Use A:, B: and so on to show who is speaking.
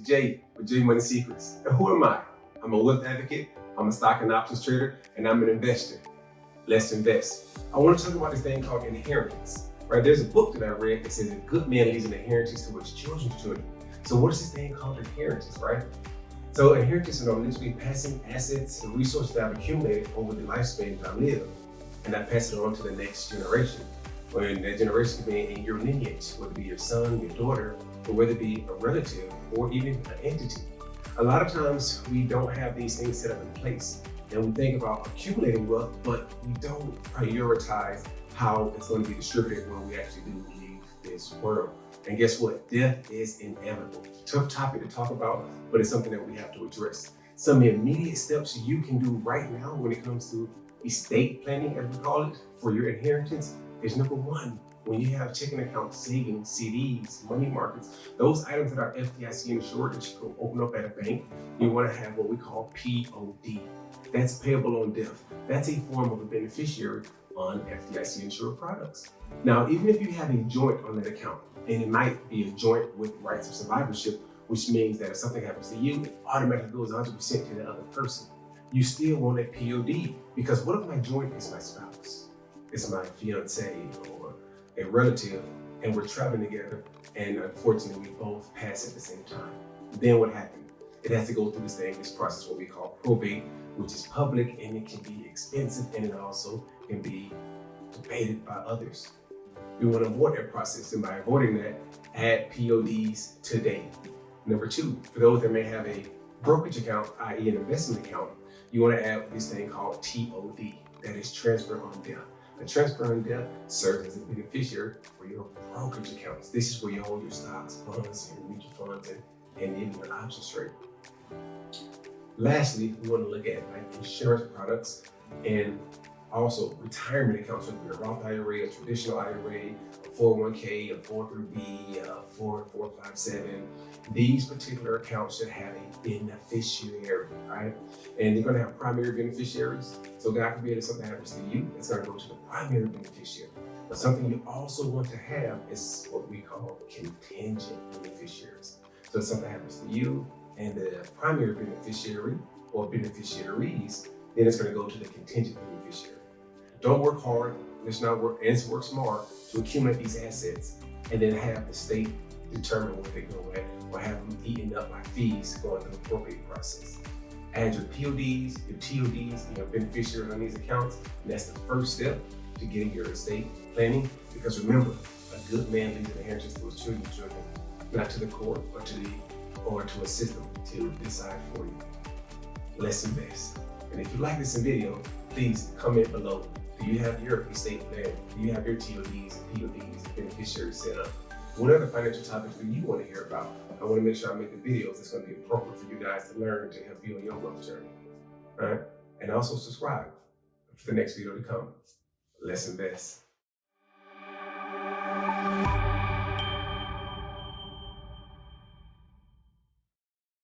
A: Jay with J Money Secrets. And who am I? I'm a wealth advocate, I'm a stock and options trader, and I'm an investor. Let's invest. I want to talk about this thing called inheritance. Right? There's a book that I read that says a good man leaves an inheritance to his children's children. So what is this thing called inheritance, right? So inheritance is literally passing assets and resources that I've accumulated over the lifespan that I live, and I pass it on to the next generation. When that generation can be in your lineage, whether it be your son, your daughter, or whether it be a relative or even an entity. A lot of times we don't have these things set up in place, and we think about accumulating wealth, but we don't prioritize how it's going to be distributed when we actually do leave this world. And guess what? Death is inevitable. Tough topic to talk about, but it's something that we have to address. Some immediate steps you can do right now when it comes to estate planning, as we call it, for your inheritance is number one. When you have checking accounts, savings, CDs, money markets, those items that are FDIC insured that you can open up at a bank, you want to have what we call POD. That's payable on death. That's a form of a beneficiary on FDIC insured products. Now, even if you have a joint on that account, and it might be a joint with rights of survivorship, which means that if something happens to you, it automatically goes 100% to the other person. You still want a POD, because what if my joint is my spouse? It's my fiance or a relative, and we're traveling together, and unfortunately we both pass at the same time. Then what happens? It has to go through this process, what we call probate, which is public, and it can be expensive, and it also can be debated by others. We want to avoid that process, and by avoiding that, add PODs today. Number two, for those that may have a brokerage account, i.e. an investment account, you want to add this thing called TOD, that is transfer on death. The transfer on death serves as a beneficiary for your brokerage accounts. This is where you hold your stocks, bonds, and mutual funds, and even your options trade. Lastly, we want to look at insurance products and also retirement accounts, whether it's a Roth IRA, a traditional IRA, a 401k, a 403b, a 4457. These particular accounts should have a beneficiary, right? And they're going to have primary beneficiaries. So God forbid if something happens to you, it's going to go to the primary beneficiary. But something you also want to have is what we call contingent beneficiaries. So if something happens to you and the primary beneficiary or beneficiaries, then it's going to go to the contingent beneficiary. Don't work hard, let's not work, and let's work smart to accumulate these assets and then have the state determine where they go at or have them eaten up by fees going through the probate process. Add your PODs, your TODs, and your beneficiaries on these accounts, and that's the first step to getting your estate planning. Because remember, a good man leaves an inheritance to his children's children, not to the court or to a system to decide for you. Let's invest. And if you like this video, please comment below. Do you have your estate plan? Do you have your TODs and PODs and beneficiaries set up? What other financial topics do you want to hear about? I want to make sure I make the videos that's going to be appropriate for you guys to learn to help you on your wealth journey. All right? And also subscribe for the next video to come. Let's invest.